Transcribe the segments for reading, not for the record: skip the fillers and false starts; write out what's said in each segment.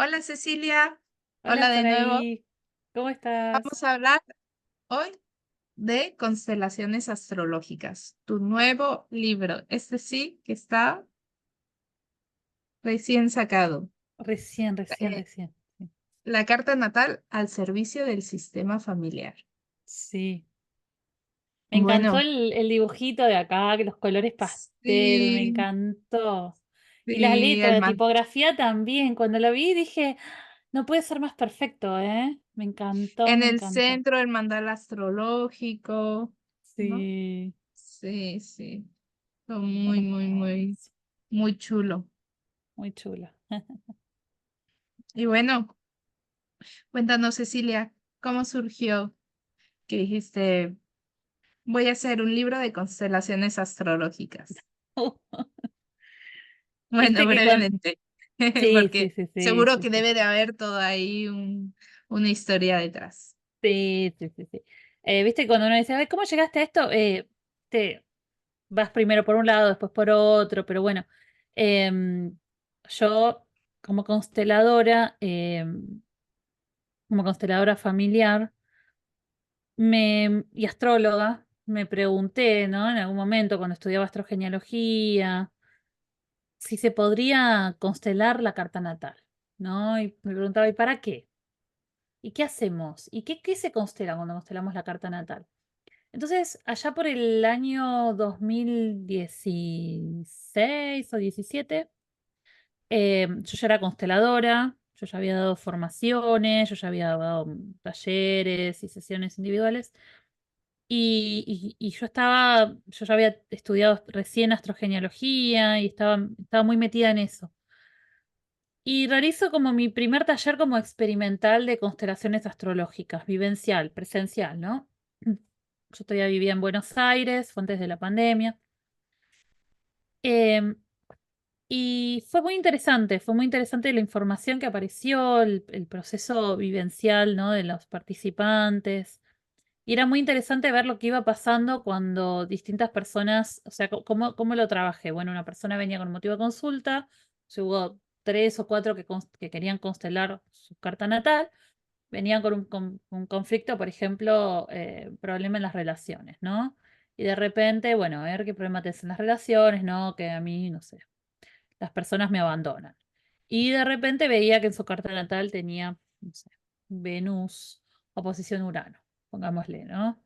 Hola Cecilia, Hola, hola de nuevo. Saraí, ¿cómo estás? Vamos a hablar hoy de constelaciones astrológicas, tu nuevo libro. Este sí que está recién sacado. Recién, recién, Eh, recién. Sí, la carta natal al servicio del sistema familiar. sí. Me encantó Bueno, el dibujito de acá, que los colores pastel, me sí, encantó. Y la sí, letra, la tipografía también. Cuando lo vi dije, no puede ser más perfecto, ¿eh? Me encantó, en me el encantó. centro el mandala astrológico, ¿no? Sí, Sí, sí, fue muy, muy, muy, hermoso, muy chulo. muy chulo. Y bueno, cuéntanos Cecilia, ¿cómo surgió que dijiste, voy a hacer un libro de constelaciones astrológicas? Bueno, Viste que con... brevemente, Sí, sí, porque sí, sí, seguro sí, que sí. debe de haber todo ahí una historia detrás. Sí, sí, sí, sí. Viste cuando uno dice, "Ay, ¿cómo llegaste a esto? Te vas primero por un lado, después por otro, pero bueno, em, yo como consteladora familiar y astróloga, me pregunté, ¿no? En algún momento cuando estudiaba astrogenealogía, si se podría constelar la carta natal, ¿no? Y me preguntaba, ¿y para qué? ¿Y qué hacemos? ¿Y qué se constela cuando constelamos la carta natal? Entonces, allá por el año 2016 o 17, yo ya era consteladora, yo ya había dado formaciones, yo ya había dado talleres y sesiones individuales. Y yo ya había estudiado recién astrogenealogía y estaba muy metida en eso. Y realizo como mi primer taller como experimental de constelaciones astrológicas, vivencial, presencial, ¿no? Yo todavía vivía en Buenos Aires, fue antes de la pandemia. Em, y fue muy interesante la información que apareció, el proceso vivencial, ¿no? De los participantes. Y era muy interesante ver lo que iba pasando cuando distintas personas, o sea, cómo lo trabajé. Bueno, una persona venía con motivo de consulta, hubo tres o cuatro que querían constelar su carta natal, venían con un conflicto, por ejemplo, problema en las relaciones, ¿no? Y de repente, bueno, a ver qué problema tienes en las relaciones, ¿no? Que a mí, no sé, las personas me abandonan. Y de repente veía que en su carta natal tenía, no sé, Venus, oposición Urano, pongámosle, ¿no?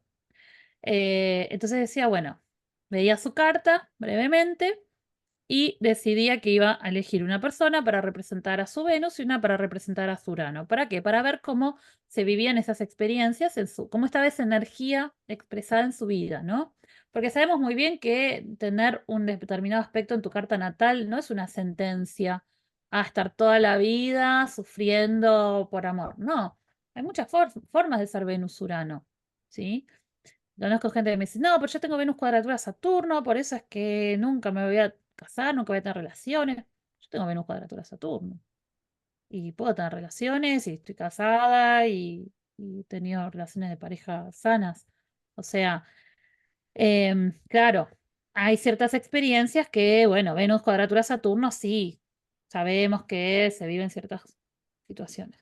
Entonces decía, bueno, veía su carta brevemente y decidía que iba a elegir una persona para representar a su Venus y una para representar a su Urano. ¿Para qué? Para ver cómo se vivían esas experiencias, cómo estaba esa energía expresada en su vida, ¿no? Porque sabemos muy bien que tener un determinado aspecto en tu carta natal no es una sentencia a estar toda la vida sufriendo por amor. No, hay muchas formas de ser Venus-Urano, ¿sí? Conozco gente que me dice, no, pero yo tengo Venus cuadratura Saturno, por eso es que nunca me voy a casar, nunca voy a tener relaciones. Yo tengo Venus cuadratura Saturno. Y puedo tener relaciones y estoy casada y he tenido relaciones de pareja sanas. O sea, claro, hay ciertas experiencias que, bueno, Venus cuadratura Saturno sí, sabemos que se viven ciertas situaciones.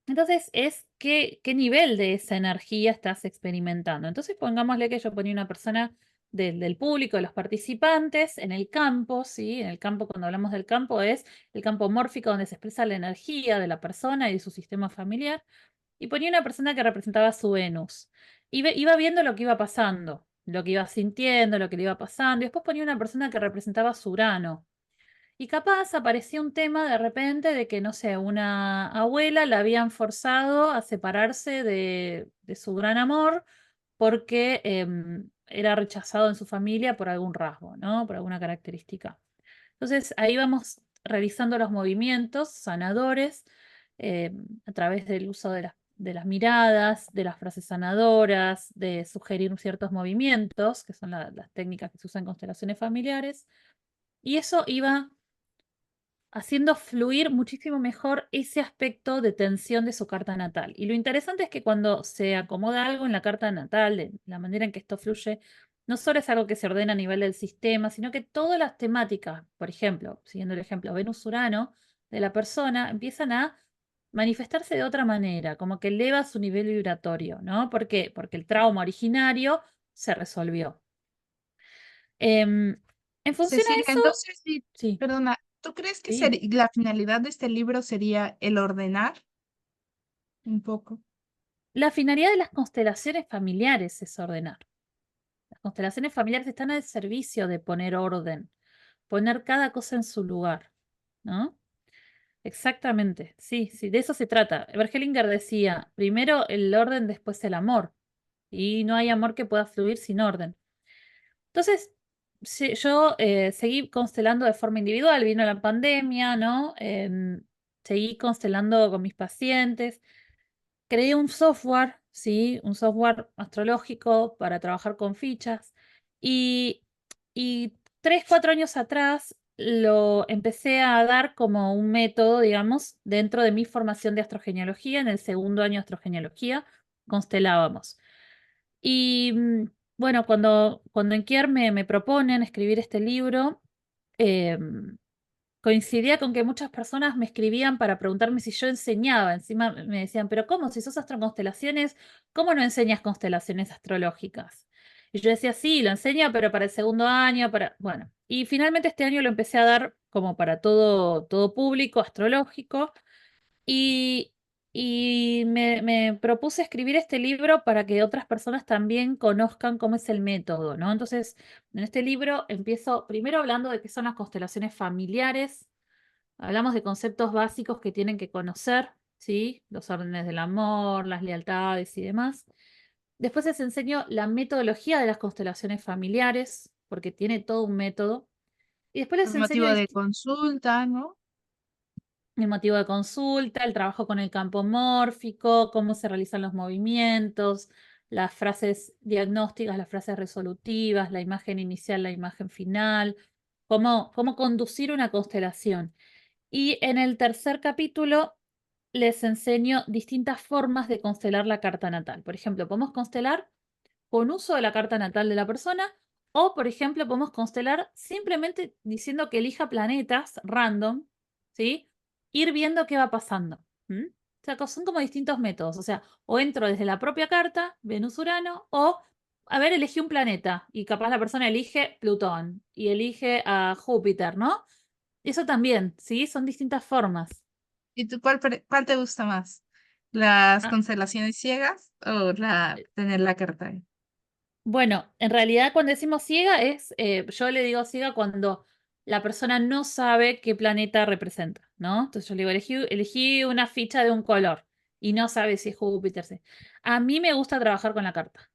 Entonces, es qué nivel de esa energía estás experimentando. Entonces, pongámosle que yo ponía una persona del público, de los participantes, en el campo, ¿sí? En el campo, cuando hablamos del campo, es el campo mórfico donde se expresa la energía de la persona y de su sistema familiar. Y ponía una persona que representaba su Venus. Iba viendo lo que iba pasando, lo que iba sintiendo, lo que le iba pasando. Y después ponía una persona que representaba su Urano. Y capaz aparecía un tema de repente de que, no sé, una abuela la habían forzado a separarse de su gran amor porque era rechazado en su familia por algún rasgo, ¿no? Por alguna característica. Entonces ahí vamos realizando los movimientos sanadores a través del uso de las miradas, de las frases sanadoras, de sugerir ciertos movimientos, que son las técnicas que se usan en constelaciones familiares. Y eso iba haciendo fluir muchísimo mejor ese aspecto de tensión de su carta natal. Y lo interesante es que cuando se acomoda algo en la carta natal, de la manera en que esto fluye, no solo es algo que se ordena a nivel del sistema, sino que todas las temáticas, por ejemplo, siguiendo el ejemplo, Venus-Urano, de la persona empiezan a manifestarse de otra manera, como que eleva su nivel vibratorio, ¿no? ¿Por qué? Porque el trauma originario se resolvió. En función a Cecilia, eso, entonces, sí, sí, perdona, ¿tú crees que sí. la finalidad de este libro sería el ordenar un poco? La finalidad de las constelaciones familiares es ordenar. Las constelaciones familiares están al servicio de poner orden, poner cada cosa en su lugar, ¿no? Exactamente, sí, sí, de eso se trata. Bergelinger decía, primero el orden, después el amor, y no hay amor que pueda fluir sin orden. Entonces, sí, yo seguí constelando de forma individual, vino la pandemia, ¿no? Seguí constelando con mis pacientes. Creé un software, ¿sí? Un software astrológico para trabajar con fichas. Y, y 3, 4 años atrás lo empecé a dar como un método, digamos, dentro de mi formación de astrogenealogía. En el segundo año de astrogenealogía constelábamos. Y bueno, cuando en Kier me proponen escribir este libro, em, coincidía con que muchas personas me escribían para preguntarme si yo enseñaba. Encima me decían, pero ¿cómo? Si sos astroconstelaciones, ¿cómo no enseñas constelaciones astrológicas? Y yo decía, sí, lo enseño, pero para el segundo año, para... Bueno, y finalmente este año lo empecé a dar como para todo público astrológico. Y, y me propuse escribir este libro para que otras personas también conozcan cómo es el método, ¿no? Entonces, en este libro empiezo primero hablando de qué son las constelaciones familiares. Hablamos de conceptos básicos que tienen que conocer, ¿sí? Los órdenes del amor, las lealtades y demás. Después les enseño la metodología de las constelaciones familiares, porque tiene todo un método. Y después les El enseño motivo de consulta, ¿no? el motivo de consulta, el trabajo con el campo mórfico, cómo se realizan los movimientos, las frases diagnósticas, las frases resolutivas, la imagen inicial, la imagen final, cómo conducir una constelación. Y en el tercer capítulo les enseño distintas formas de constelar la carta natal. Por ejemplo, podemos constelar con uso de la carta natal de la persona o, por ejemplo, podemos constelar simplemente diciendo que elija planetas random, ¿sí? Ir viendo qué va pasando. O sea, son como distintos métodos. O sea, o entro desde la propia carta, Venus-Urano, o, a ver, elegí un planeta y capaz la persona elige Plutón y elige a Júpiter, ¿no? Eso también, ¿sí? Son distintas formas. ¿Y tú cuál te gusta más? ¿Las Ah, constelaciones ciegas o tener la carta ahí? bueno, en realidad cuando decimos ciega yo le digo ciega cuando la persona no sabe qué planeta representa, ¿no? Entonces yo le digo, elegí una ficha de un color y no sabe si es Júpiter. A mí me gusta trabajar con la carta.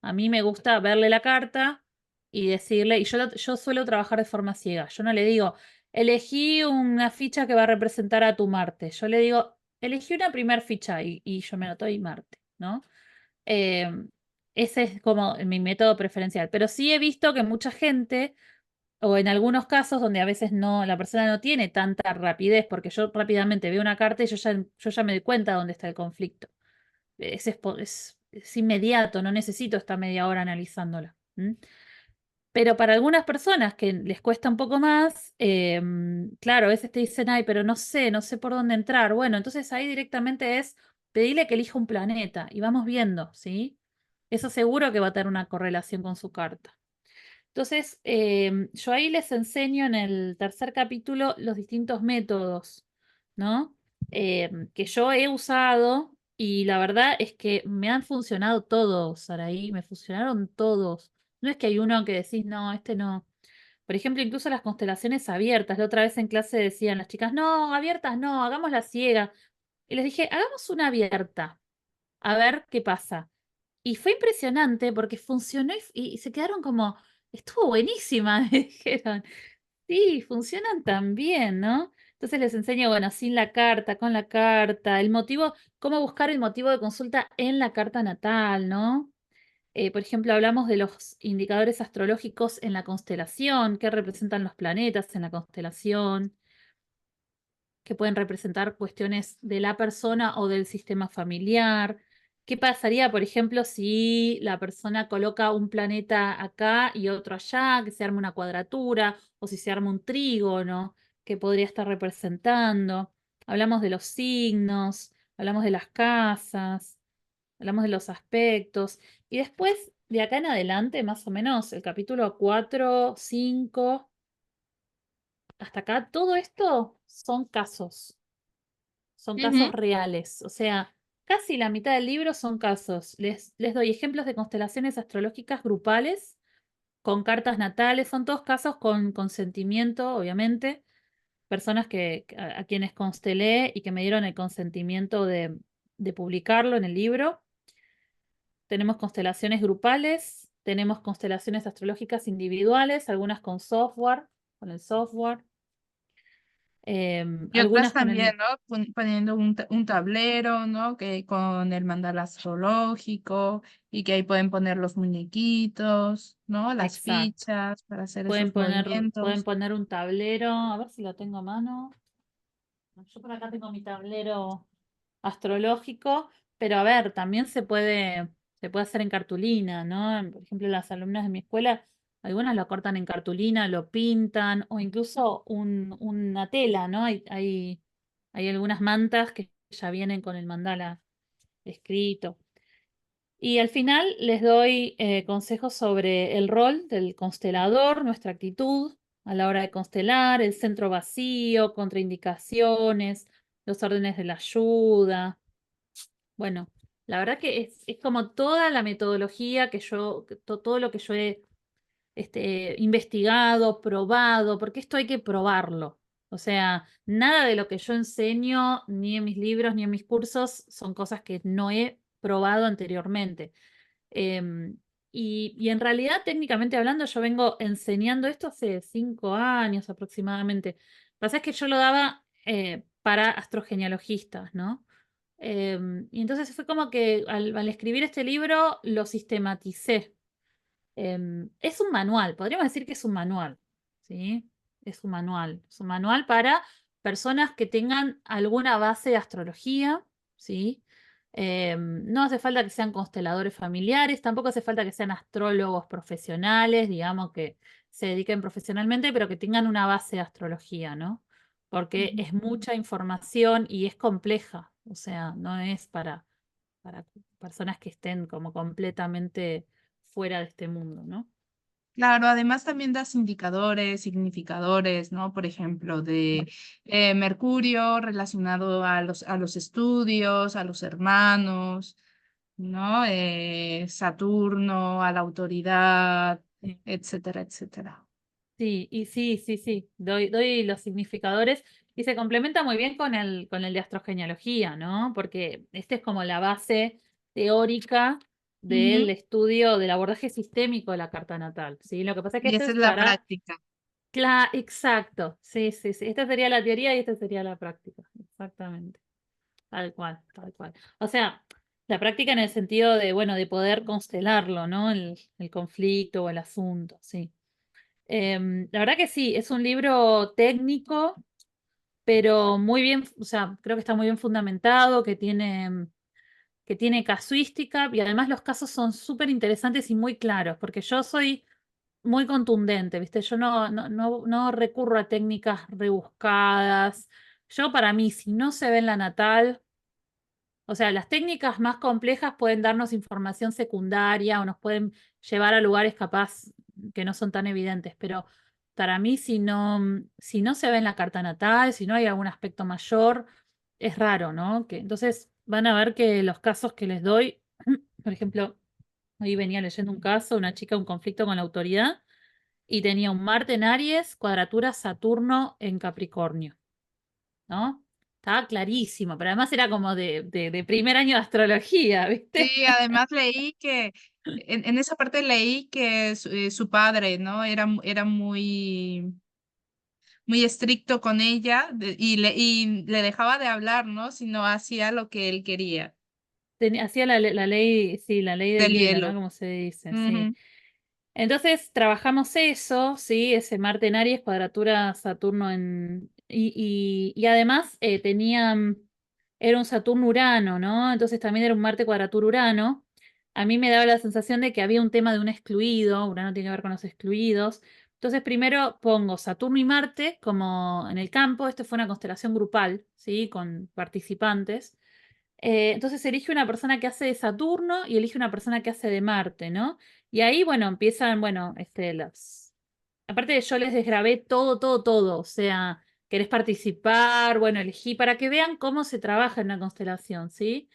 A mí me gusta verle la carta y decirle, y yo suelo trabajar de forma ciega. Yo no le digo, elegí una ficha que va a representar a tu Marte. Yo le digo, elegí una primer ficha y yo me anoto ahí Marte, ¿no? Eh, Ese es como mi método preferencial. Pero sí he visto que mucha gente, o en algunos casos donde a veces no, la persona no tiene tanta rapidez, porque yo rápidamente veo una carta y yo ya me doy cuenta dónde está el conflicto. Es inmediato, no necesito estar media hora analizándola. Pero para algunas personas que les cuesta un poco más, claro, a veces te dicen, ay, pero no sé por dónde entrar. Bueno, entonces ahí directamente es pedirle que elija un planeta y vamos viendo, ¿sí? Eso seguro que va a tener una correlación con su carta. Entonces, yo ahí les enseño en el tercer capítulo los distintos métodos, ¿no? Que yo he usado y la verdad es que me han funcionado todos, Saraí, me funcionaron todos. No es que hay uno que decís, no, este no. Por ejemplo, incluso las constelaciones abiertas. La otra vez en clase decían las chicas, no, abiertas no, hagámosla ciega. Y les dije, hagamos una abierta, a ver qué pasa. Y fue impresionante porque funcionó y se quedaron como, estuvo buenísima, me dijeron. Sí, funcionan tan bien, ¿no? Entonces les enseño, bueno, sin la carta, con la carta, el motivo, cómo buscar el motivo de consulta en la carta natal, ¿no? Por ejemplo, hablamos de los indicadores astrológicos en la constelación, qué representan los planetas en la constelación, que pueden representar cuestiones de la persona o del sistema familiar. ¿Qué pasaría, por ejemplo, si la persona coloca un planeta acá y otro allá, que se arma una cuadratura, o si se arma un trígono? que podría estar representando. Hablamos de los signos, hablamos de las casas, hablamos de los aspectos. Y después, de acá en adelante, más o menos, el capítulo 4, 5, hasta acá, todo esto son casos Ujú. reales. O sea, casi la mitad del libro son casos. Les doy ejemplos de constelaciones astrológicas grupales con cartas natales. Son todos casos con consentimiento, obviamente. Personas a quienes constelé y que me dieron el consentimiento de publicarlo en el libro. Tenemos constelaciones grupales, tenemos constelaciones astrológicas individuales, algunas con el software, Y otras algunas con también, el... ¿no? Poniendo un tablero, ¿no? Que con el mandala astrológico y que ahí pueden poner los muñequitos, ¿no? Las Exacto. fichas para hacer Pueden esos pueden movimientos. poner un tablero, a ver si lo tengo a mano. Yo por acá tengo mi tablero astrológico, pero a ver, también se puede hacer en cartulina, ¿no? Por ejemplo, las alumnas de mi escuela, algunas lo cortan en cartulina, lo pintan, o incluso una tela, ¿no? Hay algunas mantas que ya vienen con el mandala escrito. Y al final les doy consejos sobre el rol del constelador, nuestra actitud a la hora de constelar, el centro vacío, contraindicaciones, los órdenes de la ayuda. Bueno, la verdad que es como toda la metodología todo lo que yo he investigado, probado, porque esto hay que probarlo. O sea, nada de lo que yo enseño, ni en mis libros, ni en mis cursos, son cosas que no he probado anteriormente. Em, y en realidad, técnicamente hablando, yo vengo enseñando esto hace 5 años aproximadamente. Lo que pasa es que yo lo daba para astrogenealogistas, ¿no? Y entonces fue como que al escribir este libro lo sistematicé. Es un manual, podríamos decir que es un manual, ¿sí? Es un manual para personas que tengan alguna base de astrología, ¿sí? No hace falta que sean consteladores familiares, tampoco hace falta que sean astrólogos profesionales, digamos que se dediquen profesionalmente, pero que tengan una base de astrología, ¿no? Porque Ujú. es mucha información y es compleja, o sea, no es para personas que estén como completamente fuera de este mundo, ¿no? Claro, además también das indicadores, significadores, ¿no? Por ejemplo, de Mercurio relacionado a los estudios, a los hermanos, ¿no? Saturno a la autoridad, Sí. etcétera, etcétera. Sí, y sí, sí, sí, doy los significadores y se complementa muy bien con el de astrogenealogía, ¿no? Porque este es como la base teórica del Ujú. estudio del abordaje sistémico de la carta natal, ¿sí? Lo que pasa es que Y esto esa es es la para... práctica. Exacto, sí, sí, sí. Esta sería la teoría y esta sería la práctica, exactamente. Tal cual, tal cual. O sea, la práctica en el sentido de, bueno, de poder constelarlo, ¿no? El conflicto o el asunto, sí. La verdad que sí, es un libro técnico, pero muy bien, o sea, creo que está muy bien fundamentado, que tiene casuística y además los casos son súper interesantes y muy claros, porque yo soy muy contundente, ¿viste? Yo no recurro a técnicas rebuscadas. Yo para mí, si no se ve en la natal, o sea, las técnicas más complejas pueden darnos información secundaria o nos pueden llevar a lugares capaz que no son tan evidentes, pero para mí si no se ve en la carta natal, si no hay algún aspecto mayor, es raro, ¿no? Entonces van a ver que los casos que les doy, por ejemplo, hoy venía leyendo un caso, una chica, un conflicto con la autoridad y tenía un Marte en Aries, cuadratura Saturno en Capricornio, ¿no? Estaba clarísimo, pero además era como de primer año de astrología, ¿viste? Sí, además leí que, en esa parte leí que su padre, ¿no? Era muy estricto con ella y le dejaba de hablar, ¿no? Si no hacía lo que él quería, Hacía la ley, sí, la ley del del hielo, ¿no? hielo. Como se dice, sí. Ujú. Entonces trabajamos eso, sí, ese Marte en Aries, cuadratura Saturno y además era un Saturno-Urano, ¿no? Entonces también era un Marte cuadratura Urano. A mí me daba la sensación de que había un tema de un excluido, Urano tiene que ver con los excluidos, Entonces primero pongo Saturno y Marte como en el campo. Esto fue una constelación grupal, ¿sí? Con participantes. Entonces elige una persona que hace de Saturno y elige una persona que hace de Marte, ¿no? Y ahí, bueno, empiezan, bueno, aparte yo les desgrabé todo, todo, todo. O sea, querés participar, bueno, elegí para que vean cómo se trabaja en una constelación, ¿sí?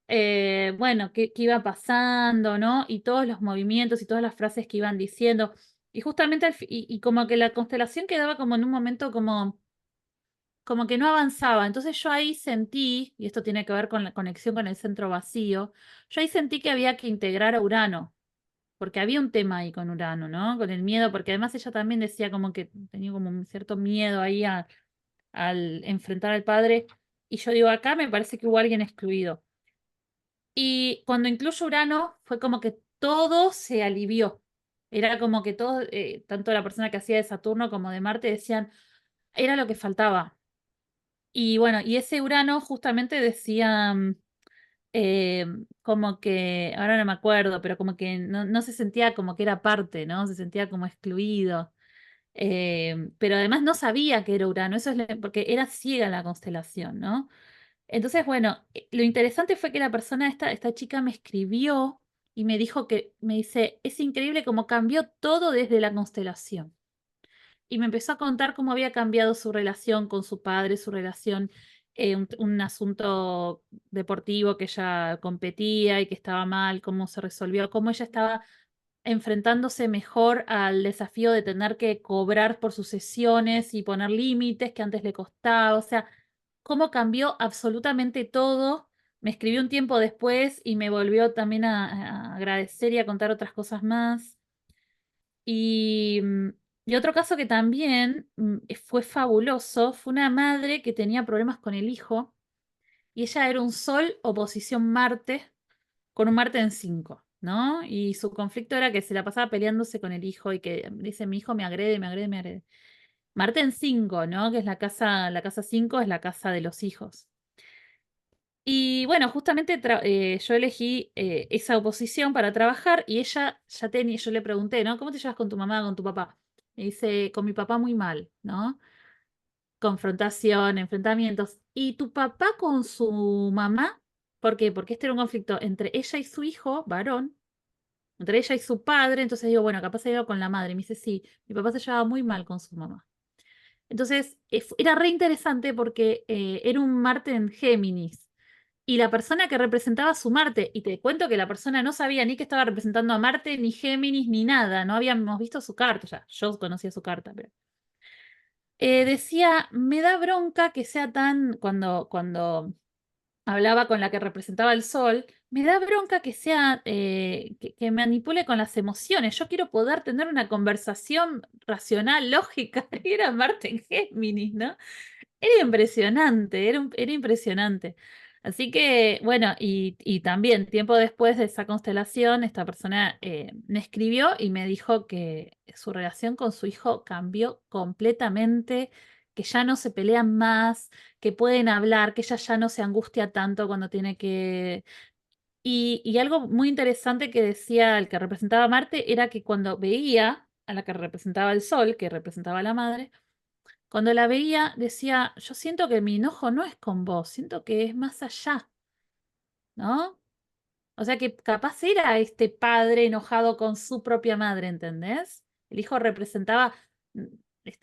Bueno, qué iba pasando, ¿no? Y todos los movimientos y todas las frases que iban diciendo. Y justamente, y como que la constelación quedaba como en un momento como que no avanzaba. Entonces yo ahí sentí, y esto tiene que ver con la conexión con el centro vacío, yo ahí sentí que había que integrar a Urano, porque había un tema ahí con Urano, ¿no? Con el miedo, porque además ella también decía como que tenía como un cierto miedo ahí al enfrentar al padre. Y yo digo, acá me parece que hubo alguien excluido. Y cuando incluyo Urano, fue como que todo se alivió. Era como que todo, tanto la persona que hacía de Saturno como de Marte decían, era lo que faltaba. Y bueno, y ese Urano justamente decía eh, como que, ahora no me acuerdo, pero como que no se sentía como que era parte, ¿no? Se sentía como excluido. Pero además no sabía que era Urano, eso es porque era ciega la constelación, ¿no? Entonces, bueno, lo interesante fue que la persona, esta chica me escribió y me dijo me dice, es increíble cómo cambió todo desde la constelación. Y me empezó a contar cómo había cambiado su relación con su padre, su relación, un asunto deportivo que ella competía y que estaba mal, cómo se resolvió, cómo ella estaba enfrentándose mejor al desafío de tener que cobrar por sus sesiones y poner límites que antes le costaba. O sea, cómo cambió absolutamente todo. Me escribió un tiempo después y me volvió también a agradecer y a contar otras cosas más. Y, y otro caso que también fue fabuloso fue una madre que tenía problemas con el hijo y ella era un Sol oposición Marte con un Marte en 5, ¿no? Y su conflicto era que se la pasaba peleándose con el hijo y que dice, mi hijo me agrede, me agrede, me agrede. Marte en 5, ¿no? Que es la casa 5 es la casa de los hijos. Y bueno, justamente yo elegí esa oposición para trabajar y ella ya tenía, yo le pregunté, ¿no? ¿Cómo te llevas con tu mamá, con tu papá? Me dice, con mi papá muy mal, ¿no? Confrontación, enfrentamientos. ¿Y tu papá con su mamá? ¿Por qué? Porque este era un conflicto entre ella y su hijo, varón, entre ella y su padre. Entonces digo, bueno, capaz se iba con la madre. Y me dice, sí, mi papá se llevaba muy mal con su mamá. Entonces, era re interesante porque era un Marte en Géminis. Y la persona que representaba a su Marte, y te cuento que la persona no sabía ni que estaba representando a Marte, ni Géminis, ni nada, no habíamos visto su carta, ya, yo conocía su carta, pero decía, me da bronca que sea tan, cuando hablaba con la que representaba el sol, me da bronca que sea, que manipule con las emociones. Yo quiero poder tener una conversación racional, lógica. Y era Marte en Géminis, ¿no? Era impresionante, era impresionante. Así que, bueno, y también tiempo después de esa constelación, esta persona me escribió y me dijo que su relación con su hijo cambió completamente, que ya no se pelean más, que pueden hablar, que ella ya no se angustia tanto cuando tiene que... Y algo muy interesante que decía el que representaba a Marte era que cuando veía a la que representaba el Sol, que representaba a la madre, cuando la veía, decía, yo siento que mi enojo no es con vos, siento que es más allá, ¿no? O sea que capaz era este padre enojado con su propia madre, ¿entendés? El hijo representaba, mm,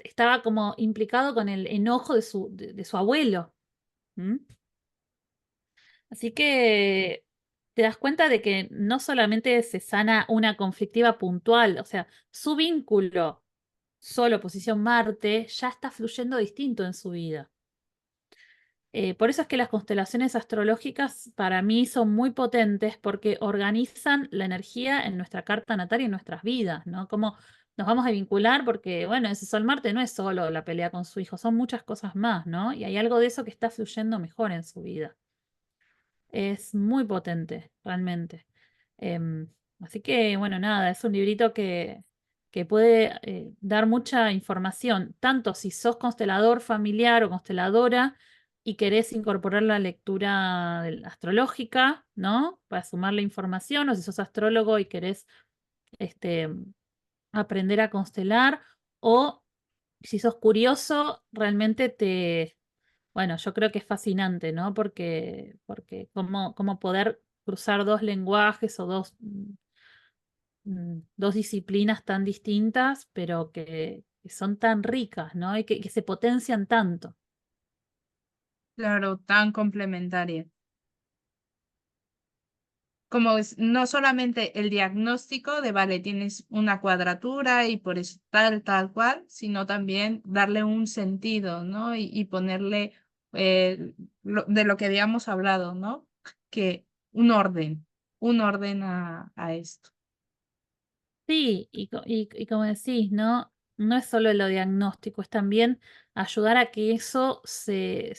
estaba como implicado con el enojo de su abuelo. ¿M? Así que te das cuenta de que no solamente se sana una conflictiva puntual, o sea, su vínculo, solo posición Marte, ya está fluyendo distinto en su vida. Por eso es que las constelaciones astrológicas para mí son muy potentes porque organizan la energía en nuestra carta natal y en nuestras vidas, ¿no? Cómo nos vamos a vincular porque, bueno, ese Sol Marte no es solo la pelea con su hijo, son muchas cosas más, ¿no? Y hay algo de eso que está fluyendo mejor en su vida. Es muy potente, realmente. Em, Así que, bueno, nada, es un librito que puede dar mucha información, tanto si sos constelador familiar o consteladora y querés incorporar la lectura astrológica, ¿no? Para sumar la información, o si sos astrólogo y querés este, aprender a constelar, o si sos curioso, realmente bueno, yo creo que es fascinante, ¿no? Porque cómo poder cruzar dos lenguajes o dos disciplinas tan distintas, pero que son tan ricas, ¿no? Y que se potencian tanto. Claro, tan complementaria. Como es no solamente el diagnóstico de, vale, tienes una cuadratura y por eso tal cual, sino también darle un sentido, ¿no? Y ponerle de lo que habíamos hablado, ¿no? Que un orden a esto. Sí, y como decís, ¿no? No es solo lo diagnóstico, es también ayudar a que eso se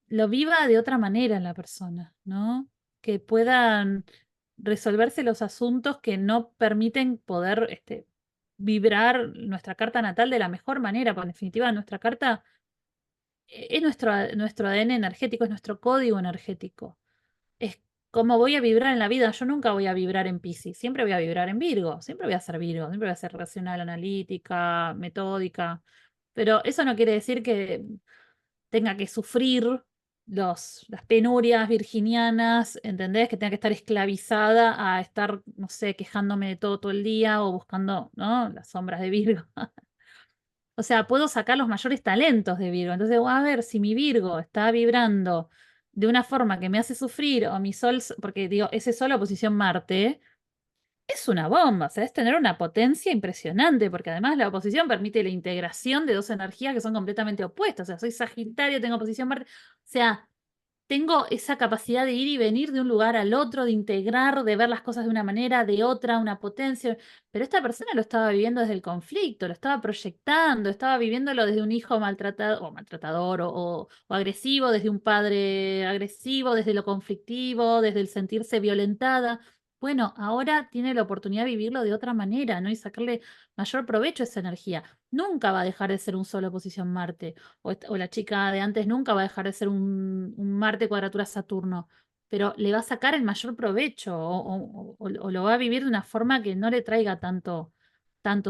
lo viva de otra manera en la persona, ¿no? Que puedan resolverse los asuntos que no permiten poder vibrar nuestra carta natal de la mejor manera, porque en definitiva nuestra carta es nuestro ADN energético, es nuestro código energético. Es como voy a vibrar en la vida. Yo nunca voy a vibrar en Piscis, siempre voy a vibrar en Virgo, siempre voy a ser Virgo, siempre voy a ser racional, analítica, metódica. Pero eso no quiere decir que tenga que sufrir las penurias virginianas, ¿entendés? Que tenga que estar esclavizada a estar, no sé, quejándome de todo el día o buscando, ¿no? Las sombras de Virgo. O sea, puedo sacar los mayores talentos de Virgo. Entonces, a ver, si mi Virgo está vibrando de una forma que me hace sufrir, o mi Sol, porque digo, ese Sol oposición Marte, es una bomba, o sea, es tener una potencia impresionante, porque además la oposición permite la integración de dos energías que son completamente opuestas. O sea, soy Sagitario, tengo oposición Marte. O sea, tengo esa capacidad de ir y venir de un lugar al otro, de integrar, de ver las cosas de una manera, de otra, una potencia. Pero esta persona lo estaba viviendo desde el conflicto, lo estaba proyectando, estaba viviéndolo desde un hijo maltratado, o maltratador, o agresivo, desde un padre agresivo, desde lo conflictivo, desde el sentirse violentada. Bueno, ahora tiene la oportunidad de vivirlo de otra manera, ¿no? Y sacarle mayor provecho a esa energía. Nunca va a dejar de ser un solo posición Marte o la chica de antes nunca va a dejar de ser un Marte cuadratura Saturno, pero le va a sacar el mayor provecho o lo va a vivir de una forma que no le traiga tanto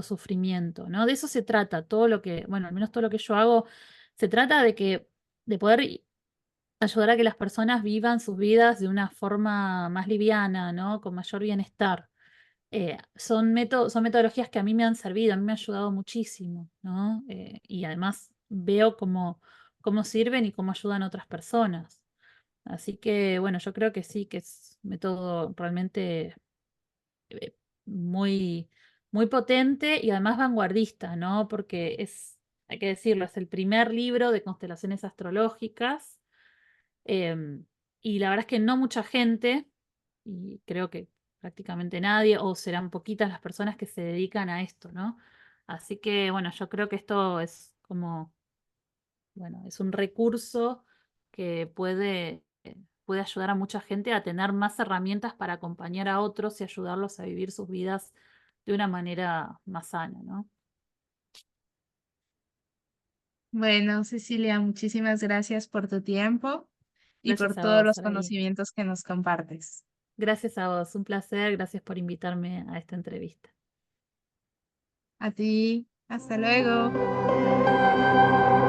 sufrimiento, ¿no? De eso se trata, todo lo que, bueno, al menos todo lo que yo hago, se trata de poder ayudar a que las personas vivan sus vidas de una forma más liviana, ¿no? Con mayor bienestar. Son metodologías que a mí me han servido, a mí me ha ayudado muchísimo, ¿no? Y además veo cómo sirven y cómo ayudan a otras personas. Así que, bueno, yo creo que sí, que es un método realmente eh, muy, muy potente y además vanguardista, ¿no? Porque hay que decirlo, es el primer libro de constelaciones astrológicas. em, y la verdad es que no mucha gente, y creo que prácticamente nadie, o serán poquitas las personas que se dedican a esto, ¿no? Así que, bueno, yo creo que esto es como, bueno, es un recurso que puede ayudar a mucha gente a tener más herramientas para acompañar a otros y ayudarlos a vivir sus vidas de una manera más sana, ¿no? Bueno, Cecilia, muchísimas gracias por tu tiempo y por Gracias a todos vos, los Araí. conocimientos que nos compartes. Gracias a vos, un placer, gracias por invitarme a esta entrevista. A ti, hasta luego. Hasta luego.